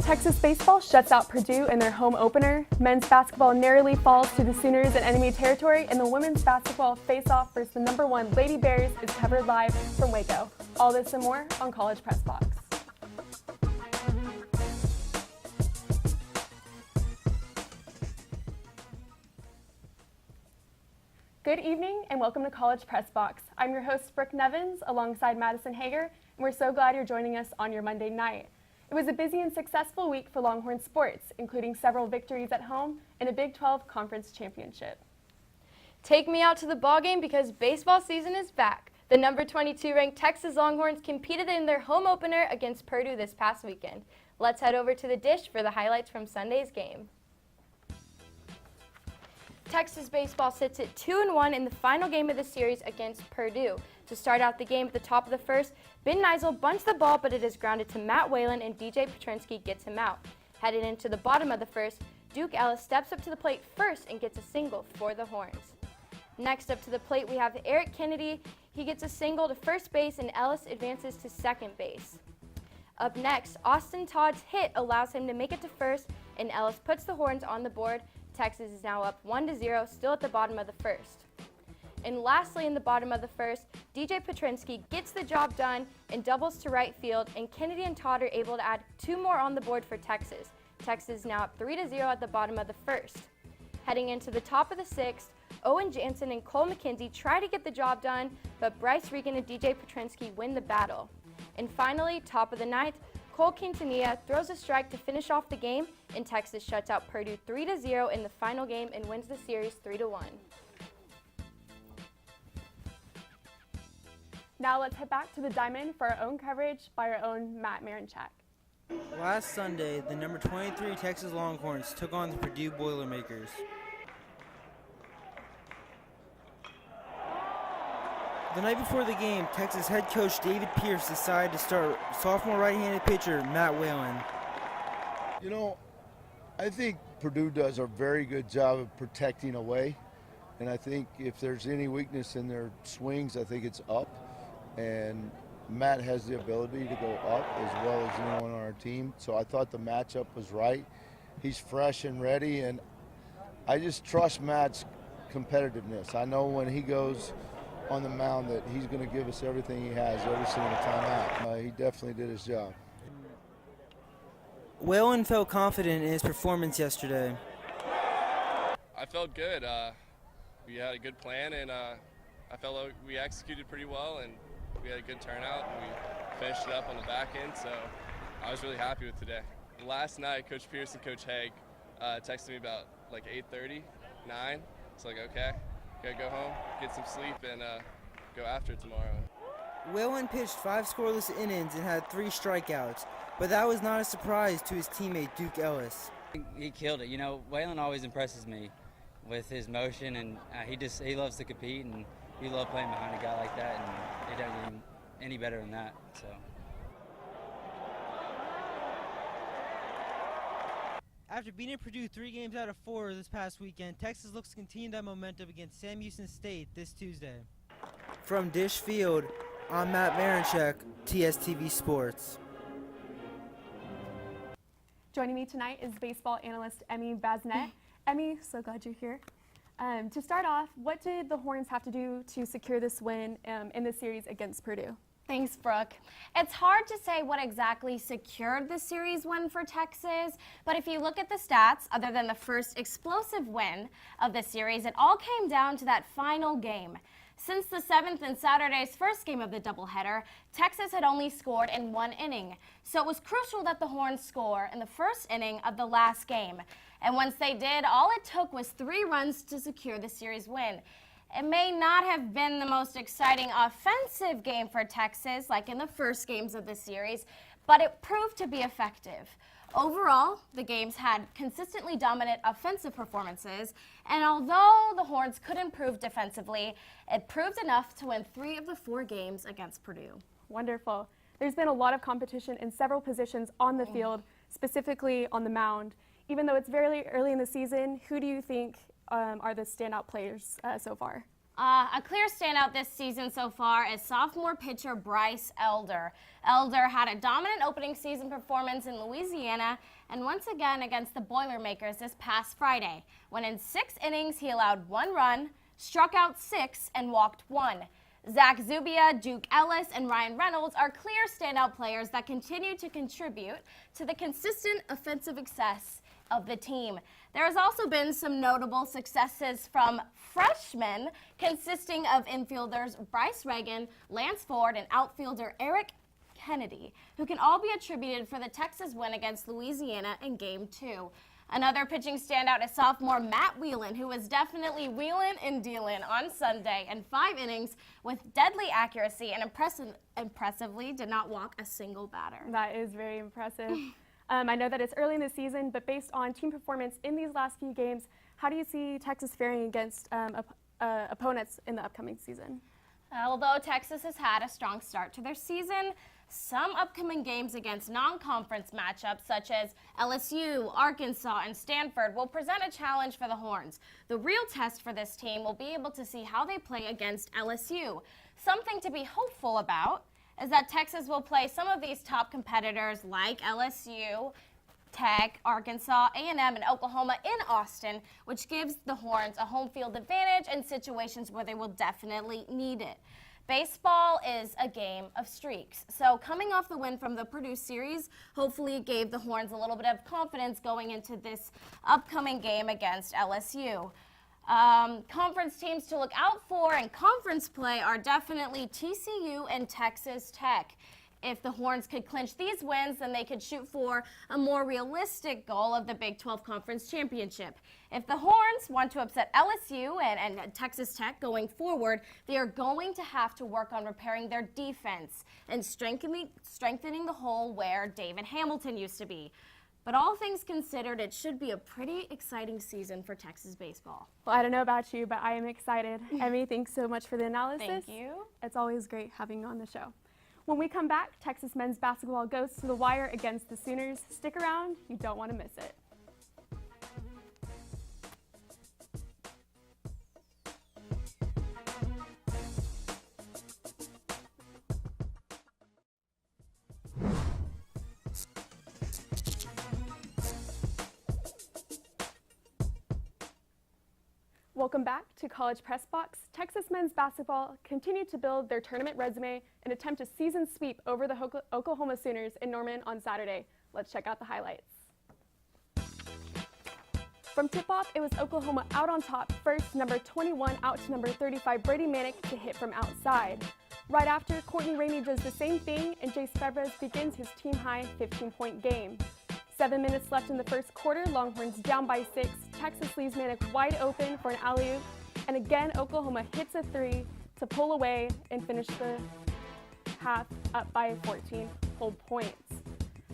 Texas baseball shuts out Purdue in their home opener. Men's basketball narrowly falls to the Sooners in enemy territory, and the women's basketball face-off versus the #1 Lady Bears is covered live from Waco. All this and more on College Press Box. Good evening and welcome to College Press Box. I'm your host, Brooke Nevins, alongside Madison Hager, and we're so glad you're joining us on your Monday night. It was a busy and successful week for Longhorn sports, including several victories at home and a Big 12 Conference Championship. Take me out to the ballgame because baseball season is back. The number 22 ranked Texas Longhorns competed in their home opener against Purdue this past weekend. Let's head over to the dish for the highlights from Sunday's game. Texas baseball sits at 2-1 in the final game of the series against Purdue. To start out the game at the top of the first, Ben Neisel bunts the ball, but it is grounded to Matt Whalen, and DJ Petrinsky gets him out. Headed into the bottom of the first, Duke Ellis steps up to the plate first and gets a single for the Horns. Next up to the plate, we have Eric Kennedy. He gets a single to first base, and Ellis advances to second base. Up next, Austin Todd's hit allows him to make it to first, and Ellis puts the Horns on the board. Texas is now up 1-0, still at the bottom of the first. And lastly, in the bottom of the first, DJ Petrinsky gets the job done and doubles to right field, and Kennedy and Todd are able to add 2 more on the board for Texas. Texas is now up 3-0 at the bottom of the first. Heading into the top of the sixth, Owen Jansen and Cole McKenzie try to get the job done, but Bryce Regan and DJ Petrinsky win the battle. And finally, top of the ninth, Cole Quintanilla throws a strike to finish off the game, and Texas shuts out Purdue 3-0 in the final game and wins the series 3-1. Now let's head back to the Diamond for our own coverage by our own Matt Marinchak. Last Sunday, the number 23 Texas Longhorns took on the Purdue Boilermakers. The night before the game, Texas head coach David Pierce decided to start sophomore right-handed pitcher Matt Whalen. You know, I think Purdue does a very good job of protecting away, and I think if there's any weakness in their swings, I think it's up, and Matt has the ability to go up as well as anyone on our team, so I thought the matchup was right. He's fresh and ready, and I just trust Matt's competitiveness. I know when he goes on the mound that he's going to give us everything he has every single time out. He definitely did his job. Whalen felt confident in his performance yesterday. I felt good. We had a good plan, and I felt like we executed pretty well, and we had a good turnout, and we finished it up on the back end, so I was really happy with today. Last night, Coach Pierce and Coach Hager texted me about like 8:30, 9. It's like, okay, gotta go home, get some sleep, and go after it tomorrow. Whalen pitched 5 scoreless innings and had 3 strikeouts, but that was not a surprise to his teammate Duke Ellis. He killed it. You know, Whalen always impresses me with his motion, and he loves to compete, and we love playing behind a guy like that, and it doesn't get him any better than that. So. After beating Purdue 3 games out of 4 this past weekend, Texas looks to continue that momentum against Sam Houston State this Tuesday. From Dish Field, I'm Matt Marinchak, TSTV Sports. Joining me tonight is baseball analyst Emme Basnett. Emme, so glad you're here. To start off, what did the Horns have to do to secure this win in the series against Purdue? Thanks, Brooke. It's hard to say what exactly secured the series win for Texas, but if you look at the stats, other than the first explosive win of the series, it all came down to that final game. Since the 7th and Saturday's first game of the doubleheader, Texas had only scored in 1 inning. So it was crucial that the Horns score in the first inning of the last game. And once they did, all it took was 3 runs to secure the series win. It may not have been the most exciting offensive game for Texas, like in the first games of the series, but it proved to be effective. Overall, the games had consistently dominant offensive performances, and although the Horns could improve defensively, it proved enough to win 3 of the 4 games against Purdue. Wonderful. There's been a lot of competition in several positions on the field, specifically on the mound. Even though it's very early in the season, who do you think are the standout players so far? A clear standout this season so far is sophomore pitcher Bryce Elder. Elder had a dominant opening season performance in Louisiana and once again against the Boilermakers this past Friday, when in 6 innings he allowed 1 run, struck out 6, and walked 1. Zach Zubia, Duke Ellis, and Ryan Reynolds are clear standout players that continue to contribute to the consistent offensive success of the team. There has also been some notable successes from freshmen, consisting of infielders Bryce Reagan, Lance Ford, and outfielder Eric Kennedy, who can all be attributed for the Texas win against Louisiana in Game 2. Another pitching standout is sophomore Matt Whelan, who was definitely wheelin' and dealin' on Sunday in 5 innings with deadly accuracy and impressively did not walk a single batter. That is very impressive. I know that it's early in the season, but based on team performance in these last few games, how do you see Texas faring against opponents in the upcoming season? Although Texas has had a strong start to their season, some upcoming games against non-conference matchups such as LSU, Arkansas, and Stanford will present a challenge for the Horns. The real test for this team will be able to see how they play against LSU. Something to be hopeful about is that Texas will play some of these top competitors like LSU, Tech, Arkansas, A&M, and Oklahoma in Austin, which gives the Horns a home field advantage in situations where they will definitely need it. Baseball is a game of streaks, so coming off the win from the Purdue series, hopefully it gave the Horns a little bit of confidence going into this upcoming game against LSU. Conference teams to look out for in conference play are definitely TCU and Texas Tech. If the Horns could clinch these wins, then they could shoot for a more realistic goal of the Big 12 Conference Championship. If the Horns want to upset LSU and Texas Tech going forward, they are going to have to work on repairing their defense and strengthening the hole where David Hamilton used to be. But all things considered, it should be a pretty exciting season for Texas baseball. Well, I don't know about you, but I am excited. Emme, thanks so much for the analysis. Thank you. It's always great having you on the show. When we come back, Texas men's basketball goes to the wire against the Sooners. Stick around, you don't want to miss it. Welcome back to College Press Box. Texas men's basketball continued to build their tournament resume and attempt a season sweep over the Oklahoma Sooners in Norman on Saturday. Let's check out the highlights. From tip-off, it was Oklahoma out on top, first number 21 out to number 35 Brady Manick to hit from outside. Right after, Courtney Ramey does the same thing and Jace Febres begins his team-high 15-point game. 7 minutes left in the first quarter, Longhorns down by 6. Texas leaves Manick wide open for an alley-oop. And again, Oklahoma hits a 3 to pull away and finish the half up by 14 whole points.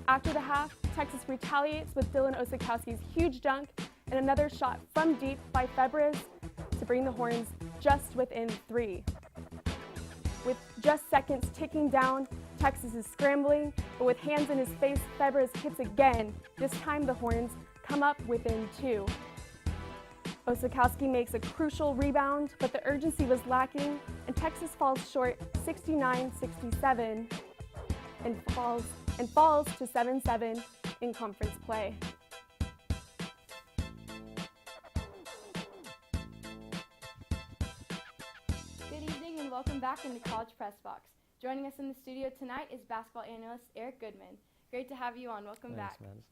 After the half, Texas retaliates with Dylan Osikowski's huge dunk and another shot from deep by Febres to bring the Horns just within 3. With just seconds ticking down, Texas is scrambling, but with hands in his face, Febres hits again. This time the Horns come up within 2. Osikowski makes a crucial rebound, but the urgency was lacking, and Texas falls short 69-67 and falls to 7-7 in conference play. Good evening and welcome back into College Press Box. Joining us in the studio tonight is basketball analyst Eric Goodman. Great to have you on. Welcome back. Madison.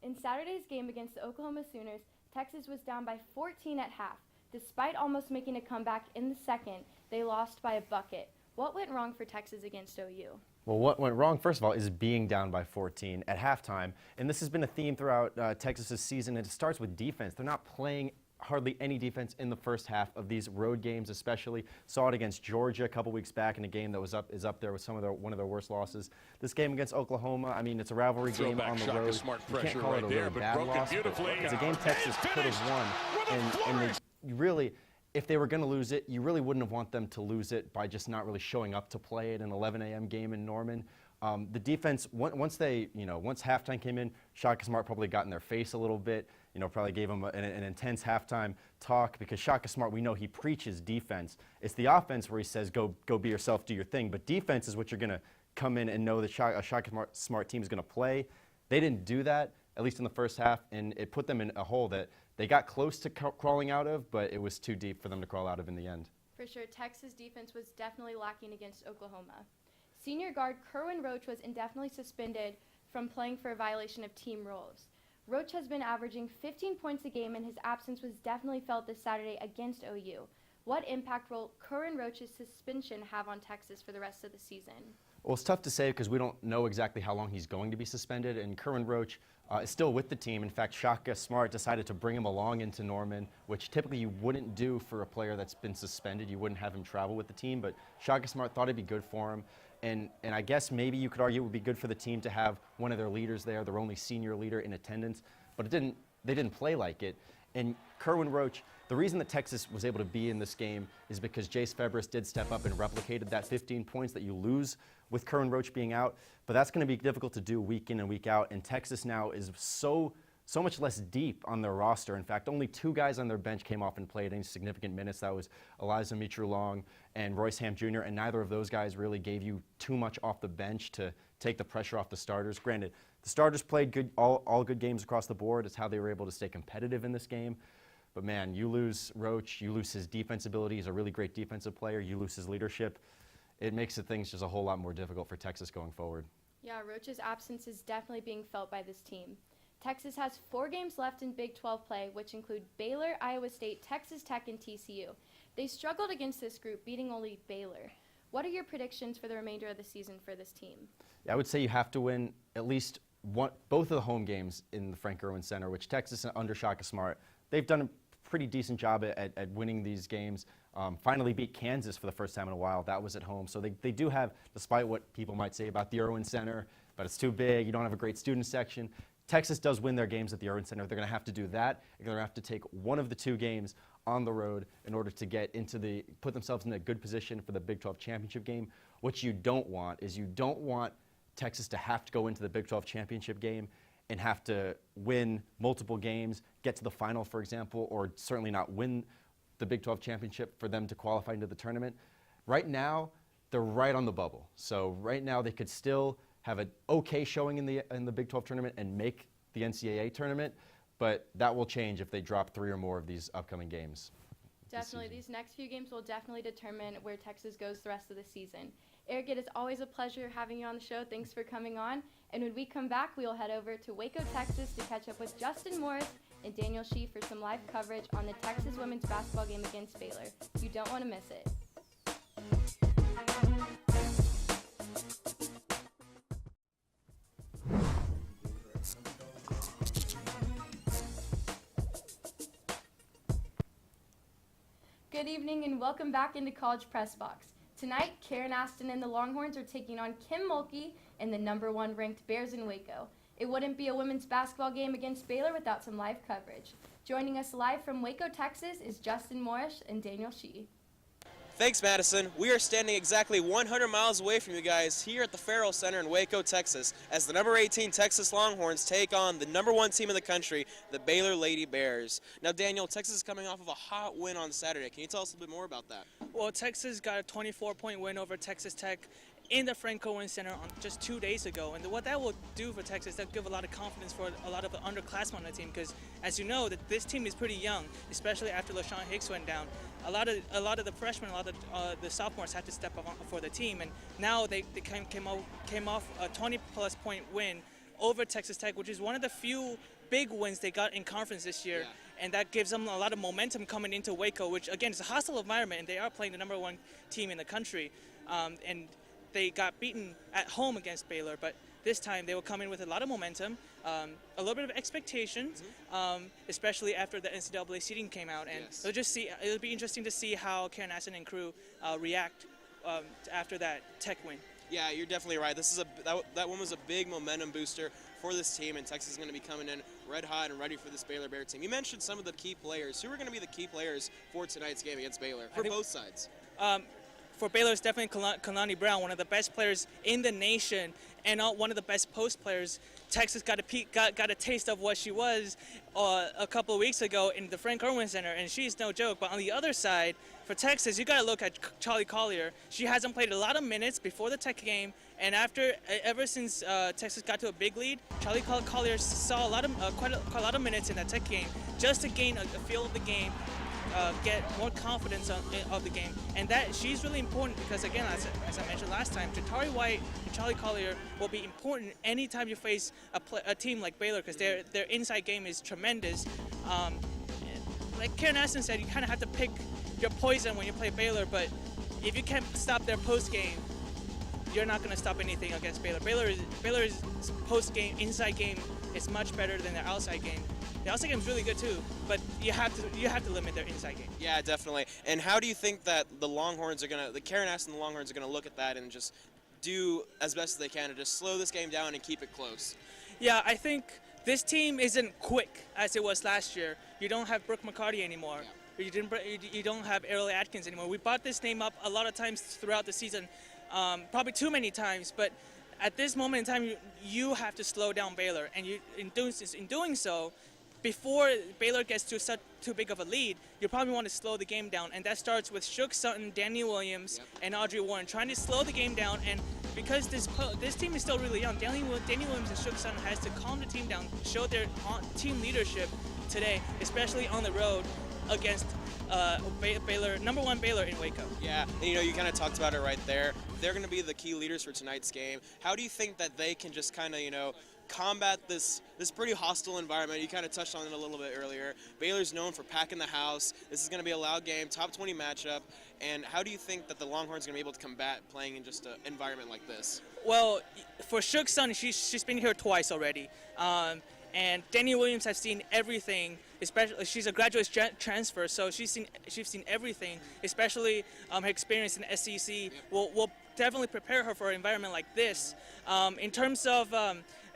In Saturday's game against the Oklahoma Sooners, Texas was down by 14 at half. Despite almost making a comeback in the second, they lost by a bucket. What went wrong for Texas against OU? Well, what went wrong, first of all, is being down by 14 at halftime. And this has been a theme throughout Texas's season. It starts with defense. They're not playing hardly any defense in the first half of these road games, especially. Saw it against Georgia a couple weeks back in a game that is up there with one of their worst losses. This game against Oklahoma, I mean, it's a rivalry game on the road. You can't call it a really bad loss, but it's a game Texas could have won. And they really, if they were going to lose it, you really wouldn't have want them to lose it by just not really showing up to play it, an 11 a.m. game in Norman. The defense, once halftime came in, Shaka Smart probably got in their face a little bit, probably gave them an intense halftime talk, because Shaka Smart, we know he preaches defense. It's the offense where he says, go be yourself, do your thing, but defense is what you're going to come in and know that a Shaka Smart team is going to play. They didn't do that, at least in the first half, and it put them in a hole that they got close to crawling out of, but it was too deep for them to crawl out of in the end. For sure, Texas defense was definitely lacking against Oklahoma. Senior guard Kerwin Roach was indefinitely suspended from playing for a violation of team rules. Roach has been averaging 15 points a game, and his absence was definitely felt this Saturday against OU. What impact will Kerwin Roach's suspension have on Texas for the rest of the season? Well, it's tough to say because we don't know exactly how long he's going to be suspended, and Kerwin Roach is still with the team. In fact, Shaka Smart decided to bring him along into Norman, which typically you wouldn't do for a player that's been suspended. You wouldn't have him travel with the team, but Shaka Smart thought it'd be good for him. And I guess maybe you could argue it would be good for the team to have one of their leaders there, their only senior leader in attendance, but they didn't play like it. And Kerwin Roach, the reason that Texas was able to be in this game is because Jace Febres did step up and replicated that 15 points that you lose with Kerwin Roach being out. But that's going to be difficult to do week in and week out. And Texas now is so much less deep on their roster. In fact, only 2 guys on their bench came off and played any significant minutes. That was Eliza Mitchell-Long and Royce Ham Jr., and neither of those guys really gave you too much off the bench to take the pressure off the starters. Granted, the starters played good, all good games across the board. It's how they were able to stay competitive in this game. But man, you lose Roach, you lose his defense ability. He's a really great defensive player. You lose his leadership. It makes things just a whole lot more difficult for Texas going forward. Yeah, Roach's absence is definitely being felt by this team. Texas has 4 games left in Big 12 play, which include Baylor, Iowa State, Texas Tech, and TCU. They struggled against this group, beating only Baylor. What are your predictions for the remainder of the season for this team? Yeah, I would say you have to win at least both of the home games in the Frank Erwin Center, which Texas, under Shaka Smart, they've done a pretty decent job at winning these games. Finally beat Kansas for the first time in a while. That was at home. So they do have, despite what people might say about the Erwin Center, but it's too big, you don't have a great student section. Texas does win their games at the Erwin Center. They're going to have to do that. They're going to have to take one of the 2 games on the road in order to put themselves in a good position for the Big 12 championship game. What you don't want is you don't want Texas to have to go into the Big 12 championship game and have to win multiple games, get to the final, for example, or certainly not win the Big 12 championship for them to qualify into the tournament. Right now, they're right on the bubble. So right now, they could still have an okay showing in the Big 12 tournament and make the NCAA tournament, but that will change if they drop 3 or more of these upcoming games. Definitely. These next few games will definitely determine where Texas goes the rest of the season. Eric, it is always a pleasure having you on the show. Thanks for coming on. And when we come back, we will head over to Waco, Texas to catch up with Justin Morris and Daniel Shih for some live coverage on the Texas women's basketball game against Baylor. You don't want to miss it. Good evening and welcome back into College Press Box. Tonight, Karen Aston and the Longhorns are taking on Kim Mulkey and the #1 ranked Bears in Waco. It wouldn't be a women's basketball game against Baylor without some live coverage. Joining us live from Waco, Texas is Justin Morris and Daniel Shih. Thanks, Madison. We are standing exactly 100 miles away from you guys here at the Farrell Center in Waco, Texas, as the number 18 Texas Longhorns take on the #1 team in the country, the Baylor Lady Bears. Now, Daniel, Texas is coming off of a hot win on Saturday. Can you tell us a little bit more about that? Well, Texas got a 24-point win over Texas Tech in the Frank Erwin Center on just 2 days ago. And what that will do for Texas, that'll give a lot of confidence for a lot of the underclassmen on the team, because as you know, that this team is pretty young, especially after LaShawn Hicks went down. A lot of the freshmen, a lot of the sophomores had to step up for the team, and now they came off a 20-plus point win over Texas Tech, which is one of the few big wins they got in conference this year. Yeah. And that gives them a lot of momentum coming into Waco, which again is a hostile environment, and they are playing the #1 team in the country. And they got beaten at home against Baylor, but this time they will come in with a lot of momentum, a little bit of expectations, especially after the NCAA seeding came out, and yes. It'll be interesting to see how Karen Aston and crew react after that Tech win. Yeah, you're definitely right. That one was a big momentum booster for this team, and Texas is going to be coming in red hot and ready for this Baylor Bear team. You mentioned some of the key players. Who are going to be the key players for tonight's game against Baylor for both sides? for Baylor is definitely Kalani Brown, one of the best players in the nation, and one of the best post players. Texas got a taste of what she was a couple of weeks ago in the Frank Irwin Center, and she's no joke. But on the other side, for Texas, you got to look at Charlie Collier. She hasn't played a lot of minutes before the Tech game, and ever since Texas got to a big lead, Charlie Collier saw quite a lot of minutes in that Tech game just to gain a feel of the game. Get more confidence of the game, and that she's really important because, again, as I mentioned last time, Jatari White and Charlie Collier will be important anytime you face a team like Baylor because their inside game is tremendous. Like Karen Aston said, you kind of have to pick your poison when you play Baylor, but if you can't stop their post game, you're not going to stop anything against Baylor. Baylor's post game, inside game is much better than their outside game. The outside game is really good too, but you have to limit their inside game. Yeah, definitely. And how do you think that the Karen Aston and the Longhorns are gonna look at that and just do as best as they can to just slow this game down and keep it close? Yeah, I think this team isn't quick as it was last year. You don't have Brooke McCarty anymore. Yeah. You don't have Errol Atkins anymore. We brought this name up a lot of times throughout the season, probably too many times, but at this moment in time, you have to slow down Baylor, and in doing so, before Baylor gets to too big of a lead, you probably want to slow the game down, and that starts with Shih Sutton, Danny Williams, and Audrey Warren trying to slow the game down. And because this team is still really young, Danny Williams and Shih Sutton has to calm the team down, show their team leadership today, especially on the road against Baylor, #1 Baylor in Waco. Yeah, and you kind of talked about it right there. They're going to be the key leaders for tonight's game. How do you think that they can just kind of, combat this pretty hostile environment? You kind of touched on it a little bit earlier. Baylor's known for packing the house. This is going to be a loud game, top 20 matchup. And how do you think that the Longhorns are going to be able to combat playing in just an environment like this? Well, for Shih Sutton, she's been here twice already. And Danny Williams has seen everything. Especially, she's a graduate transfer, so she's seen everything. Especially her experience in the SEC will definitely prepare her for an environment like this. In terms of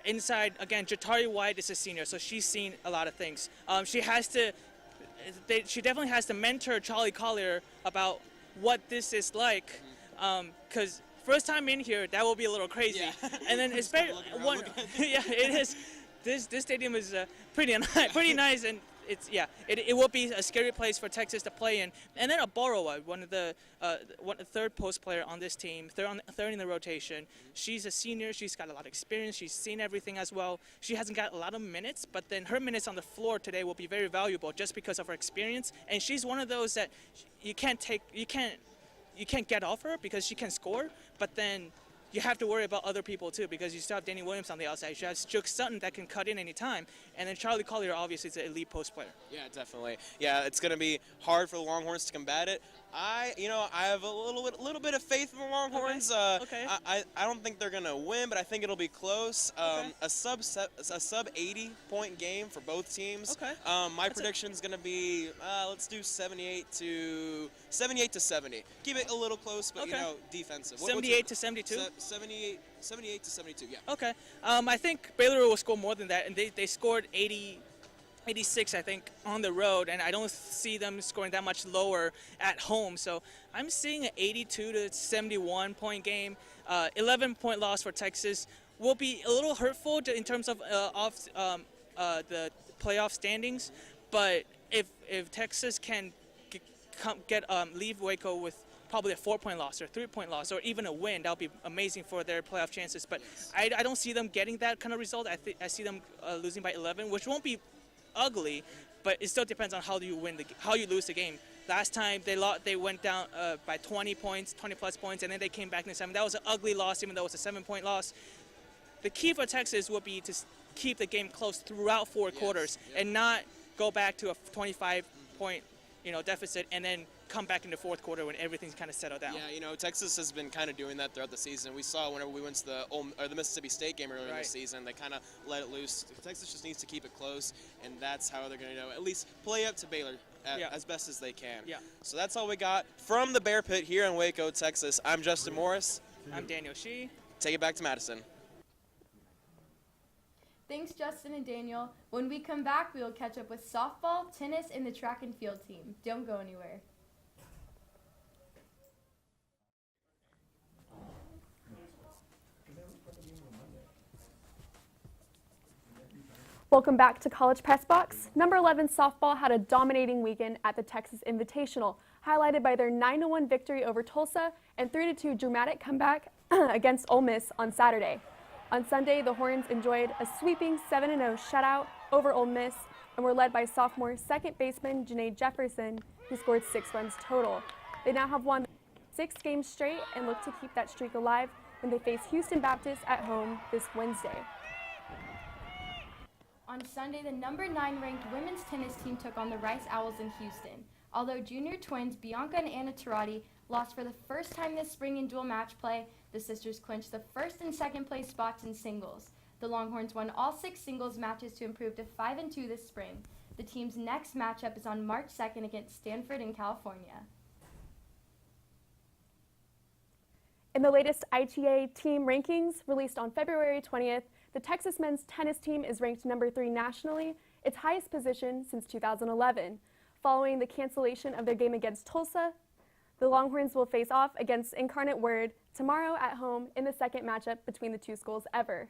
inside, again, Jatari White is a senior, so she's seen a lot of things. She definitely has to mentor Charlie Collier about what this is like, because first time in here, that will be a little crazy. Yeah. And then especially yeah, it is. This stadium is pretty nice, and it will be a scary place for Texas to play in. And then Aborowa, the third post player on this team, third in the rotation. She's a senior. She's got a lot of experience. She's seen everything as well. She hasn't got a lot of minutes, but then her minutes on the floor today will be very valuable just because of her experience. And she's one of those that you can't get off her because she can score, but then you have to worry about other people too because you still have Danny Williams on the outside. You have Shih Sutton that can cut in any time, and then Charlie Collier obviously is an elite post player. Yeah, definitely. Yeah, it's going to be hard for the Longhorns to combat it. I have a little bit of faith in the Longhorns. Okay. I don't think they're going to win, but I think it'll be close. Okay. A sub 80-point game for both teams. Okay. My prediction is going to be let's do 78 to 70. Keep it a little close, but defensive. 78 to 72. 78 to 72. Yeah. Okay. I think Baylor will score more than that, and they scored 86, I think, on the road, and I don't see them scoring that much lower at home. So I'm seeing an 82 to 71 point game. 11-point loss for Texas will be a little hurtful in terms of the playoff standings. But if Texas can leave Waco with probably a 4-point loss or 3-point loss or even a win, that would be amazing for their playoff chances. But I don't see them getting that kind of result. I see them losing by 11, which won't be ugly, but it still depends on how you lose the game. Last time they went down by 20 plus points, and then they came back in the 7. That was an ugly loss, even though it was a 7-point loss. The key for Texas will be to keep the game close throughout 4 quarters and not go back to a 25-point deficit and then come back in the 4th quarter when everything's kind of settled down. Yeah, Texas has been kind of doing that throughout the season. We saw whenever we went to the Mississippi State game earlier in the season, they kind of let it loose. Texas just needs to keep it close, and that's how they're going to at least play up to Baylor as best as they can. Yeah. So that's all we got from the Bear Pit here in Waco, Texas. I'm Justin Morris. I'm Daniel Shih. Take it back to Madison. Thanks, Justin and Daniel. When we come back, we will catch up with softball, tennis, and the track and field team. Don't go anywhere. Welcome back to College Press Box. Number 11 softball had a dominating weekend at the Texas Invitational, highlighted by their 9-1 victory over Tulsa and 3-2 dramatic comeback against Ole Miss on Saturday. On Sunday, the Horns enjoyed a sweeping 7-0 shutout over Ole Miss and were led by sophomore second baseman Janae Jefferson, who scored 6 runs total. They now have won 6 games straight and look to keep that streak alive when they face Houston Baptist at home this Wednesday. On Sunday, the number 9 ranked women's tennis team took on the Rice Owls in Houston. Although junior twins Bianca and Anna Tirati lost for the first time this spring in dual match play, the sisters clinched the first and second place spots in singles. The Longhorns won all 6 singles matches to improve to 5-2 this spring. The team's next matchup is on March 2nd against Stanford in California. In the latest ITA team rankings released on February 20th, the Texas men's tennis team is ranked number 3 nationally, its highest position since 2011. Following the cancellation of their game against Tulsa, the Longhorns will face off against Incarnate Word tomorrow at home in the second matchup between the two schools ever.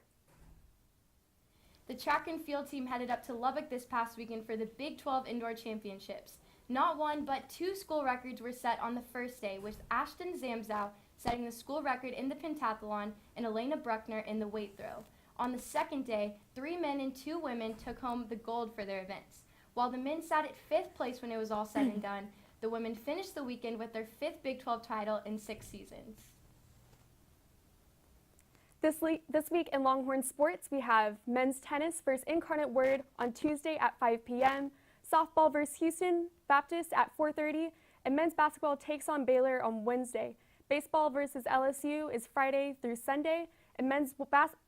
The track and field team headed up to Lubbock this past weekend for the Big 12 Indoor Championships. Not one, but 2 school records were set on the first day, with Ashton Zamzow setting the school record in the pentathlon and Elena Bruckner in the weight throw. On the second day, 3 men and 2 women took home the gold for their events. While the men sat at 5th place when it was all said and done, the women finished the weekend with their 5th Big 12 title in 6 seasons. This week in Longhorn sports, we have men's tennis versus Incarnate Word on Tuesday at 5 p.m., softball versus Houston Baptist at 4:30, and men's basketball takes on Baylor on Wednesday. Baseball versus LSU is Friday through Sunday, and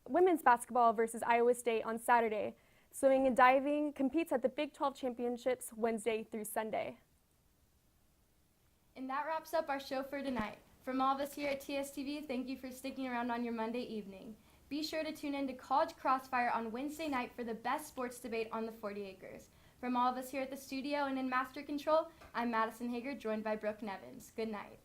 women's basketball versus Iowa State on Saturday. Swimming and diving competes at the Big 12 Championships Wednesday through Sunday. And that wraps up our show for tonight. From all of us here at TSTV, thank you for sticking around on your Monday evening. Be sure to tune in to College Crossfire on Wednesday night for the best sports debate on the 40 acres. From all of us here at the studio and in Master Control, I'm Madison Hager, joined by Brooke Nevins. Good night.